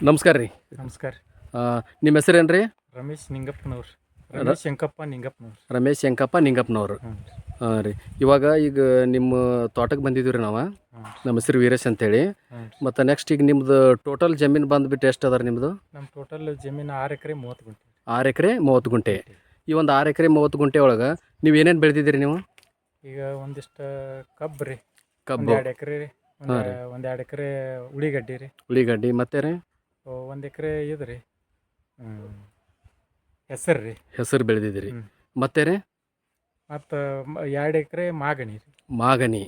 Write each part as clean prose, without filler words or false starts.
ನಮಸ್ಕಾರ ರೀ. ನಮಸ್ಕಾರ. ನಿಮ್ಮ ಹೆಸರೇನು ರೀ? ರಮೇಶ್ ನಿಂಗಪ್ಪನವ್ರು. ರಮೇಶ್ ಶಂಕಪ್ಪ ನಿಂಗಪ್ಪನವ್ರು. ರಮೇಶ್ ಶಂಕಪ್ಪ ನಿಂಗಪ್ಪನವ್ರು. ಹಾಂ ರೀ. ಈಗ ನಿಮ್ಮ ತೋಟಕ್ಕೆ ಬಂದಿದ್ದೀವಿ ರೀ ನಾವು. ನಮ್ಮ ಹೆಸರು ವೀರೇಶ್ ಅಂತೇಳಿ. ಮತ್ತು ನೆಕ್ಸ್ಟ್ ಈಗ ನಿಮ್ಮದು ಟೋಟಲ್ ಜಮೀನು ಬಂದುಬಿಟ್ಟು ಎಷ್ಟು ಅದ ರೀ ನಿಮ್ಮದು? ನಮ್ಮ ಟೋಟಲ್ ಜಮೀನು 6 ಎಕರೆ 30 ಗುಂಟೆ. 6 ಎಕರೆ 30 ಗುಂಟೆ. ಈ ಒಂದು 6 ಎಕರೆ 30 ಗುಂಟೆ ಒಳಗೆ ನೀವು ಏನೇನು ಬೆಳೆದಿದ್ದೀರಿ ನೀವು? ಈಗ ಒಂದಿಷ್ಟು ಕಬ್ಬು ರೀ, ಕಬ್ಬು 2 ಎಕರೆ ರೀ, ಒಂದು 2 ಎಕರೆ ಉಳಿಗಡ್ಡಿ ರೀ, ಉಳ್ಳಿಗಡ್ಡಿ, ಮತ್ತೆ ರೀ 1 ಎಕರೆ ಇದು ರೀ ಹೆಸರು ರೀ, ಹೆಸರು ಬೆಳೆದಿದ್ದೀರಿ. ಮತ್ತೆ ರೀ ಮತ್ತು 2 ಎಕರೆ ಮಾಗಣಿ ರೀ. ಮಾಗನಿ.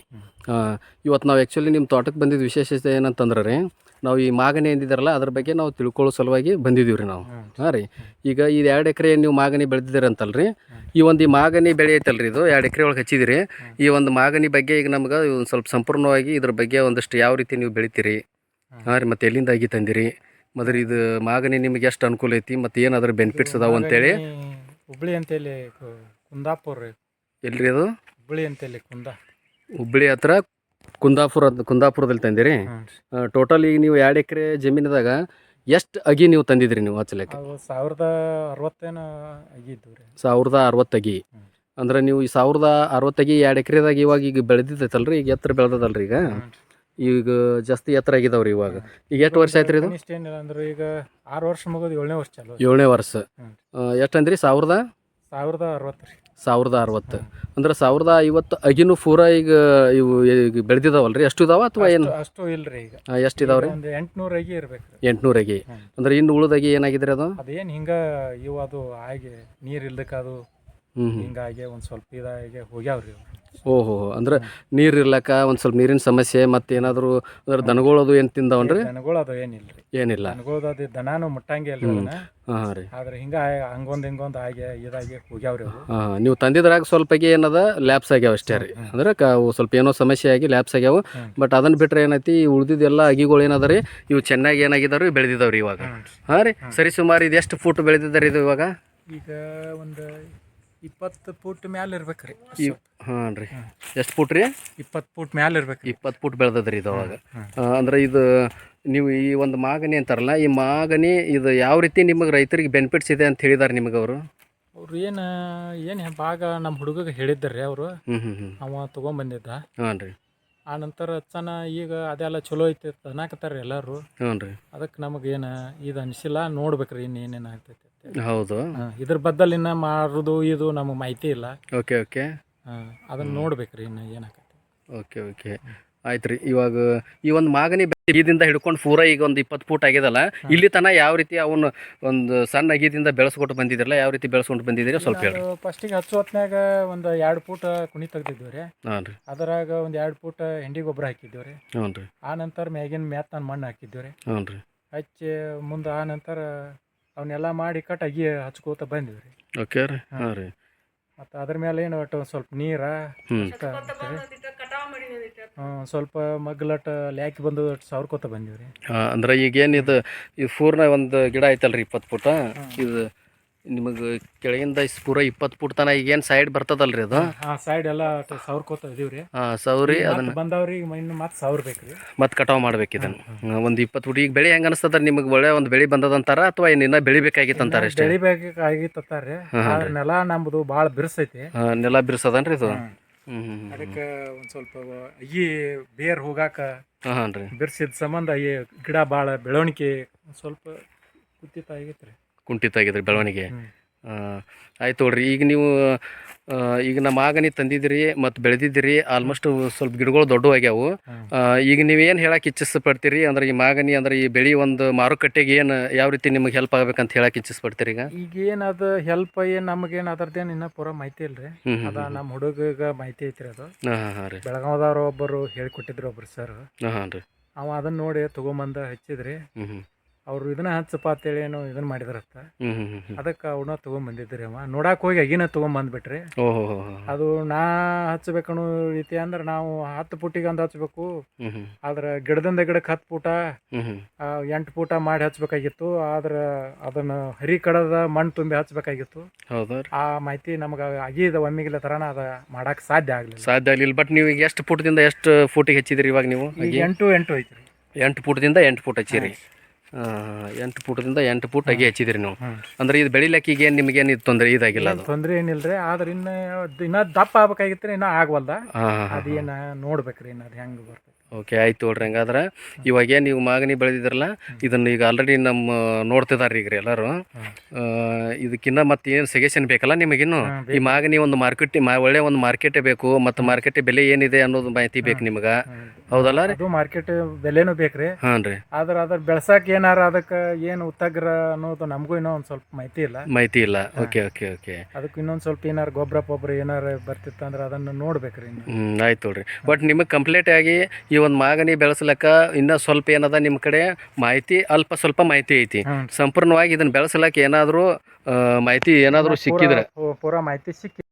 ಇವತ್ತು ನಾವು ಆ್ಯಕ್ಚುಲಿ ನಿಮ್ಮ ತೋಟಕ್ಕೆ ಬಂದಿದ್ದು ವಿಶೇಷತೆ ಏನಂತಂದ್ರೆ ರೀ, ನಾವು ಈ ಮಾಗನಿ ಎಂದಿದ್ದಾರಲ್ಲ ಅದ್ರ ಬಗ್ಗೆ ನಾವು ತಿಳ್ಕೊಳ್ಳೋ ಸಲುವಾಗಿ ಬಂದಿದ್ದೀವಿ ರೀ ನಾವು. ಹಾಂ ರೀ. ಈಗ ಈ 2 ಎಕರೆ ನೀವು ಮಾಗನಿ ಬೆಳೆದಿದ್ದೀರಿ ಅಂತಲ್ಲ ರೀ, ಈ ಮಾಗನಿ ಬೆಳೆ ಐತಲ್ಲ ರೀ, ಇದು 2 ಎಕರೆ ಒಳಗೆ ಹಚ್ಚಿದಿರಿ. ಈ ಒಂದು ಮಾಗನಿ ಬಗ್ಗೆ ಈಗ ನಮ್ಗೆ ಒಂದು ಸ್ವಲ್ಪ ಸಂಪೂರ್ಣವಾಗಿ ಇದ್ರ ಬಗ್ಗೆ ಒಂದಷ್ಟು ಯಾವ ರೀತಿ ನೀವು ಬೆಳಿತೀರಿ, ಹಾಂ ರೀ, ಮತ್ತು ಎಲ್ಲಿಂದ ಆಗಿ ತಂದಿರಿ, ಮತ್ತು ಇದು ಮಾಗನಿ ನಿಮಗೆ ಎಷ್ಟು ಅನುಕೂಲ ಐತಿ, ಮತ್ತು ಏನು ಅದ್ರ ಬೆನಿಫಿಟ್ಸ್ ಅದಾವೆ ಅಂತೇಳಿ. ಹುಬ್ಳಿ ಅಂತೇಳಿ ಕುಂದಾಪುರ ರೀ. ಎಲ್ರಿ ಅದು? ಹುಬ್ಳಿ ಅಂತೇಳಿ ಹುಬ್ಳಿ ಹತ್ರ ಕುಂದಾಪುರದಲ್ಲಿ ತಂದಿರಿ. ಟೋಟಲ್ ಈಗ ನೀವು 2 ಎಕರೆ ಜಮೀನದಾಗ ಎಷ್ಟು ಅಗಿ ನೀವು ತಂದಿದ್ರಿ ನೀವು ಹಚ್ಚಲಿಕ್ಕೆ? 1060 ಏನೋ ಆಗಿದ್ದು ರೀ. 1060 ಅಗಿ. ಅಂದ್ರೆ ನೀವು ಈ 1060 ಅಗಿ 2 ಎಕರೆದಾಗ ಈಗ ಬೆಳೆದಿದ್ದೈತಲ್ರಿ, ಈಗ ಎತ್ತರ ಬೆಳೆದದಲ್ರಿ, ಈಗ ಜಾಸ್ತಿ ಎತ್ತರ ಆಗಿದಾವ್ರಿ ಇವಾಗ. ಈಗ ಎಷ್ಟು ವರ್ಷ ಆಯ್ತು ರೀ ಇದು? ಇಷ್ಟೇನಿಲ್ಲ ಅಂದ್ರೆ ಈಗ 6 ವರ್ಷ ಮುಗಿದು 7ನೇ ವರ್ಷ ಚಾಲು. 7ನೇ ವರ್ಷ. ಎಷ್ಟು ಅಂದ್ರಿ? 1060 ರೀ. 1060 ಅಂದ್ರೆ 1050 ಅಗಿನೂ ಪೂರ ಈಗ ಇವು ಬೆಳೆದಿದಾವಲ್ರಿ, ಅಷ್ಟು ಇದಾವ ಅಥವಾ ಏನು? ಅಷ್ಟು ಇಲ್ರಿ. ಈಗ ಎಷ್ಟು ಇದಾವ್ರಿ? ಒಂದು 800 ಅಗಿ ಇರ್ಬೇಕು. 800 ಅಗಿ. ಅಂದ್ರೆ ಇನ್ನು ಉಳಿದಾಗಿ ಏನಾಗಿದ್ರಿ ಅದು? ಅದೇನು ಅದು ಹಾಗೆ ನೀರು ಇಲ್ದಕ್ಕೆ ಅದು ಹಿಂಗಾಗಿ ಒಂದು ಸ್ವಲ್ಪ ಇದಾಗಿ ಹೋಗ್ಯಾವ್ರಿ. ಓಹೋ, ಅಂದ್ರೆ ನೀರು ಇರ್ಲಕ್ಕ ಒಂದು ಸ್ವಲ್ಪ ನೀರಿನ ಸಮಸ್ಯೆ, ಮತ್ತೆ ಏನಾದರೂ ಅಂದ್ರೆ ದನಗಳದು ಏನು ತಿಂದವನ್ರಿ? ದನಗಳು ಅದು ಏನಿಲ್ಲ. ದನಗಳದು ಅದು ದನಾನು ಮುಟ್ಟಂಗೆ ಇಲ್ಲ ಅದನ್ನ. ಹಾಂ ರೀ. ಆದ್ರೆ ಹಂಗೊಂದು ಹಾಗೆ ಇದಾಗಿ ಹೋಗ್ಯಾವ್ರಿ ಅವು. ನೀವು ತಂದಿದ್ರಾಗ ಸ್ವಲ್ಪ ಏನದ ಲ್ಯಾಪ್ಸ್ ಆಗ್ಯಾವ ಅಷ್ಟೇ ರೀ, ಅಂದ್ರೆ ಸ್ವಲ್ಪ ಏನೋ ಸಮಸ್ಯೆ ಆಗಿ ಲ್ಯಾಪ್ಸ್ ಆಗ್ಯಾವ. ಬಟ್ ಅದನ್ನ ಬಿಟ್ರೆ ಏನೈತಿ, ಉಳಿದಿದ್ದೆಲ್ಲ ಅಗಿಗಳು ಏನದ ರೀ, ಇವು ಚೆನ್ನಾಗಿ ಏನಾಗಿದಾವ್ರಿ, ಬೆಳೆದಿದ್ದಾವ್ರಿ ಇವಾಗ. ಹಾಂ ರೀ. ಸರಿ, ಸುಮಾರು ಇದು ಎಷ್ಟು ಫೂಟ್ ಬೆಳೆದಿದ್ದಾರೆ ಇದು ಇವಾಗ? ಈಗ ಒಂದು 20 ಫೂಟ್ ಮ್ಯಾಲೆ ಇರ್ಬೇಕ್ರಿ. ಹಾಂ ರೀ. ಎಷ್ಟು ಫೂಟ್ ರೀ? 20 ಫೂಟ್ ಮ್ಯಾಲೆ ಇರ್ಬೇಕು. 20 ಫೂಟ್ ಬೆಳೆದದ್ರಿ ಇದು ಅವಾಗ. ಅಂದ್ರೆ ಇದು ನೀವು ಈ ಒಂದು ಮಾಗನಿ ಅಂತಾರಲ್ಲ, ಈ ಮಾಗನಿ ಇದು ಯಾವ ರೀತಿ ನಿಮಗೆ ರೈತರಿಗೆ ಬೆನಿಫಿಟ್ಸ್ ಇದೆ ಅಂತ ಹೇಳಿದಾರೆ ನಿಮಗೆ ಅವರು? ಅವ್ರು ಏನು ಭಾಗ ನಮ್ಮ ಹುಡುಗಗೆ ಹೇಳಿದ್ದಾರ್ರಿ ಅವರು. ಅವ ತೊಗೊಂಬಂದಿದ್ದ. ಹಾಂ ರೀ. ಆ ನಂತರ ಈಗ ಅದೆಲ್ಲ ಚಲೋ ಐತಿ ಅನ್ನಕತ್ತಾರ ಎಲ್ಲರೂ. ಹ್ಞೂ ರೀ. ಅದಕ್ಕೆ ನಮಗೇನು ಇದು ಅನಿಸಿಲ್ಲ, ನೋಡ್ಬೇಕ್ರಿ ಇನ್ನೇನೇನು ಆಗ್ತೈತಿ. ಹೌದು. ಇದ್ರ ಬದ್ದಲ್ ಇನ್ನು ಮಾರೋದು ಇದು ನಮಗೆ ಮಾಹಿತಿ ಇಲ್ಲ. ಓಕೆ. ಅದನ್ನ ನೋಡ್ಬೇಕ್ರಿ ಇನ್ನು ಏನಾಗತ್ತೆ. ಓಕೆ ಆಯ್ತು ರೀ. ಇವಾಗ ಈ ಒಂದು ಮಾಗನಿ ಬೀಜದಿಂದ ಹಿಡ್ಕೊಂಡು ಪೂರ ಈಗ ಒಂದು 20 ಫೂಟ್ ಆಗಿದಲ್ಲ, ಇಲ್ಲಿ ತನಕ ಯಾವ ರೀತಿ ಅವನ್ನ ಒಂದು ಸಣ್ಣ ಅಗಿದಿಂದ ಬೆಳೆಸ್ಕೊಟ್ಟು ಬಂದಿದ್ರಲ್ಲ, ಯಾವ ರೀತಿ ಬೆಳೆಸ್ಕೊಂಡು ಬಂದಿದ್ದೀರಿ ಸ್ವಲ್ಪ ಹೇಳಿ. ಫಸ್ಟಿಗೆ ಹಚ್ಚು ಹೊತ್ನಾಗ ಒಂದು 2 ಫೂಟ್ ಕುಣಿ ತೆಗ್ದಿದ್ವಿ ರೀ. ಹಾಂ ರೀ. ಅದರಾಗ ಒಂದು 2 ಫೂಟ್ ಹೆಂಡಿ ಗೊಬ್ಬರ ಹಾಕಿದ್ದೀವಿ ರೀ. ಹ್ಞೂ ರೀ. ಆ ನಂತರ ಮ್ಯಾಗಿನ ಮ್ಯಾತ್ನ ಮಣ್ಣು ಹಾಕಿದ್ದೀವಿ ರೀ. ಹ್ಞೂ ರೀ. ಹಚ್ಚಿ ಮುಂದೆ ಆ ನಂತರ ಅವನ್ನೆಲ್ಲ ಮಾಡಿ ಅಗಿ ಹಚ್ಕೋತ ಬಂದಿವಿ ರೀ. ಓಕೆ ರೀ. ಹಾಂ ರೀ. ಮತ್ತು ಅದ್ರ ಮೇಲೆ ಏನು ಒಟ್ಟು ಸ್ವಲ್ಪ ನೀರ ಸ್ವಲ್ಪ ಮಗ್ಲಟ್ ಲ್ಯಾಕಿ ಬಂದು ಸವರ್ಕೋತ ಬಂದೀವಿ ರೀ. ಅಂದ್ರೆ ಈಗೇನಿದು ಇದು ಪೂರ್ಣ ಒಂದು ಗಿಡ ಐತಲ್ರಿ 20 ಫೂಟ, ಇದು ನಿಮಗೆ ಕೆಳಗಿಂದ ಪೂರ 20 ಫೂಟ್ ತನಕ ಈಗೇನು ಸೈಡ್ ಬರ್ತದಲ್ರಿ ಅದು? ಸೈಡ್ ಎಲ್ಲ ಸವರ್ಕೋತ ಇದೀವಿ ರೀ. ಸೌರಿ ಅದನ್ನ ಬಂದವ್ರಿ ಇನ್ನು ಮತ್ತೆ ಸವರ್ಬೇಕ್ರಿ, ಮತ್ತೆ ಕಟಾವು ಮಾಡ್ಬೇಕು ಇದನ್ನು. ಒಂದು 20 ಫೂಟ್. ಈಗ ಬೆಳೆ ಹೆಂಗೆ ಅನಿಸ್ತದ ನಿಮಗೆ? ಒಳ್ಳೆ ಒಂದು ಬೆಳೆ ಬಂದದಂತಾರ ಅಥವಾ ಇನ್ನೂ ಬೆಳಿಬೇಕಾಗಿತ್ತು ಅಂತಾರೆ? ಅಷ್ಟೇ ಬೆಳಿಬೇಕಾಗಿತ್ತಾರ್ರಿ. ನೆಲ ನಮ್ಮದು ಭಾಳ ಬಿರ್ಸೈತಿ. ನೆಲ ಬಿರ್ಸದನ್ರಿ ಇದು? ಅದಕ್ಕೆ ಒಂದು ಸ್ವಲ್ಪ ಅಗಿ ಬೇರ್ ಹೋಗಾಕ ಹಾಂ ರೀ ಬಿರ್ಸಿದ ಸಂಬಂಧ ಈ ಗಿಡ ಭಾಳ ಬೆಳವಣಿಗೆ ಸ್ವಲ್ಪ ಕುಂಠಿತ ಆಗಿದ್ರಿ ಬೆಳವಣಿಗೆ. ಆಯ್ತು ನೋಡ್ರಿ. ಈಗ ನೀವು ಈಗ ನಮ್ಮ ಮಾಗನಿ ತಂದಿದ್ದೀರಿ ಮತ್ತು ಬೆಳೆದಿದ್ದೀರಿ, ಆಲ್ಮೋಸ್ಟ್ ಸ್ವಲ್ಪ ಗಿಡಗಳು ದೊಡ್ಡವಾಗ್ಯಾವು. ಈಗ ನೀವೇನು ಹೇಳಕ್ಕೆ ಇಚ್ಛಿಸ್ಪಡ್ತೀರಿ ಅಂದ್ರೆ ಈ ಮಾಗನಿ ಅಂದ್ರೆ ಈ ಬೆಳೆ ಒಂದು ಮಾರುಕಟ್ಟೆಗೆ ಏನು ಯಾವ ರೀತಿ ನಿಮಗೆ ಹೆಲ್ಪ್ ಆಗ್ಬೇಕಂತ ಹೇಳಕ್ಕೆ ಇಚ್ಛಿಸ್ಪಡ್ತೀರಿ? ಈಗ ಏನದು ಹೆಲ್ಪ್ ನಮಗೇನು ಅದ್ರದ್ದೇನು ಇನ್ನೂ ಪೂರ ಮಾಹಿತಿ ಇಲ್ರಿ. ಅದ ನಮ್ಮ ಹುಡುಗ ಮಾಹಿತಿ ಐತ್ರಿ ಅದು. ಹಾಂ ರೀ. ಬೆಳಗಾವದವ್ರು ಒಬ್ಬರು ಹೇಳಿಕೊಟ್ಟಿದ್ರು ಒಬ್ರು ಸರ್. ಹಾಂ ರೀ. ಅವ ಅದನ್ನ ನೋಡಿ ತೊಗೊಂಬಂದು ಹಚ್ಚಿದ್ರಿ. ಅವ್ರು ಇದನ್ನ ಹಚ್ಚಪ್ಪ ಅಂತೇಳಿ ಏನೋ ಇದನ್ನ ಮಾಡಿದ್ರತ್ತ. ಅದಕ್ಕೆ ಅವನ್ನ ತೊಗೊಂಬಂದಿದ್ರಿ. ಅವ ನೋಡಕ್ಕೆ ಹೋಗಿ ಅಗಿನ ತೊಗೊಂಬಂದ್ಬಿಟ್ರಿ. ಅದು ನಾ ಹಚ್ಚಬೇಕನ್ನೋ ರೀತಿ ಅಂದ್ರೆ ನಾವು 10 ಫೂಟಿಗೆ ಅಂದು ಹಚ್ಬೇಕು. ಆದ್ರೆ ಗಿಡದಿಂದ ಗಿಡಕ್ಕೆ 10 ಫೂಟ 8 ಫೂಟ ಮಾಡಿ ಹಚ್ಬೇಕಾಗಿತ್ತು. ಆದ್ರೆ ಅದನ್ನ ಹರಿ ಕಡದ ಮಣ್ಣು ತುಂಬಿ ಹಚ್ಬೇಕಾಗಿತ್ತು. ಆ ಮಾಹಿತಿ ನಮ್ಗೆ ಅಗಿದ ಒಮ್ಮಿಗಿಲ್ಲ ತರನ ಅದ ಮಾಡಕ್ ಸಾಧ್ಯ ಆಗ್ಲಿಲ್ಲ. ಬಟ್ ನೀವು ಈಗ ಎಷ್ಟು ಫೂಟದಿಂದ ಎಷ್ಟು ಫೂಟಿಗೆ ಹಚ್ಚಿದ್ರಿ ಇವಾಗ ನೀವು? 8 ಐತ್ರಿ. 8 ಫೂಟದಿಂದ 8 ಫೂಟ್ ಹಚ್ಚಿರಿ. 8 ಫೂಟದಿಂದ 8 ಫೂಟ್ ಅಗಿ ಹಚ್ಚಿದಿರಿ ನೀವು. ಹ್ಮ್. ಅಂದ್ರೆ ಇದು ಬೆಳಿಲಕ್ಕೆ ಈಗ ಏನು ನಿಮಗೇನು ತೊಂದರೆ ಇದಾಗಿಲ್ಲ ಅದು? ತೊಂದ್ರೆ ಏನಿಲ್ರಿ, ಆದ್ರೆ ಇನ್ನ ದಪ್ಪ ಆಗ್ಬೇಕಾಗಿತ್ರಿ, ಇನ್ನ ಆಗ್ವಲ್ದ. ಹಾಂ ಹಾಂ ಹಾಂ. ಅದೇನ ನೋಡ್ಬೇಕ್ರಿ ಇನ್ನ ಅದು ಹೆಂಗ್ ಬರ್ತೈತಿ. ಓಕೆ, ಆಯ್ತು ನೋಡ್ರಿ. ಹಂಗಾದ್ರೆ ಇವಾಗ ನೀವು ಮಾಗನಿ ಬೆಳೆದಿದ್ರಲ್ಲ, ಇದನ್ನು ಈಗ ಆಲ್ರೆಡಿ ನಮ್ಮ ನೋಡ್ತಿದಾರೆ ಈಗ ರೀ ಎಲ್ಲರೂ. ಇದಕ್ಕಿನ್ನ ಮತ್ತೆ ಏನು ಸಜೆಷನ್ ಬೇಕಲ್ಲ ನಿಮಗಿನ್ನು? ಈ ಮಾಗನಿ ಒಂದು ಒಳ್ಳೆ ಒಂದು ಮಾರ್ಕೆಟೇ ಬೇಕು, ಮತ್ತು ಮಾರ್ಕೆಟ್ ಬೆಲೆ ಏನಿದೆ ಅನ್ನೋದು ಮಾಹಿತಿ ಬೇಕು ನಿಮ್ಗೆ, ಹೌದಲ್ಲ ರೀ? ಅದು ಮಾರ್ಕೆಟ್ ಬೆಲೆನೂ ಬೇಕ್ರಿ. ಹಾಂ ರೀ. ಅದ್ರ ಬೆಳ್ಸಾಕ ಏನಾರ ಅದಕ್ಕೆ ಏನು ಉತ್ತಗ್ರ ಅನ್ನೋದು ನಮಗೂ ಇನ್ನೂ ಒಂದು ಸ್ವಲ್ಪ ಮಾಹಿತಿ ಇಲ್ಲ. Okay okay okay. ಅದಕ್ಕೆ ಇನ್ನೊಂದು ಸ್ವಲ್ಪ ಏನಾರ ಗೊಬ್ಬರ ಏನಾರ ಬರ್ತಿತ್ತು ಅಂದ್ರೆ ಅದನ್ನು ನೋಡ್ಬೇಕ್ರಿ. ಆಯ್ತು ನೋಡ್ರಿ. ಬಟ್ ನಿಮಗೆ ಕಂಪ್ಲೀಟ್ ಆಗಿ ಈ ಒಂದು ಮಾಗನಿ ಬೆಳೆಸ್ಲಕ್ಕ ಇನ್ನೂ ಸ್ವಲ್ಪ ಏನದ ನಿಮ್ಮ ಕಡೆ ಮಾಹಿತಿ ಸ್ವಲ್ಪ ಮಾಹಿತಿ ಐತಿ. ಸಂಪೂರ್ಣವಾಗಿ ಇದನ್ನ ಬೆಳೆಸ್ಲಕ್ಕ ಏನಾದರೂ ಮಾಹಿತಿ ಏನಾದರೂ ಸಿಕ್ಕಿದ್ರೆ ಪೂರಾ ಮಾಹಿತಿ ಸಿಕ್ಕಿ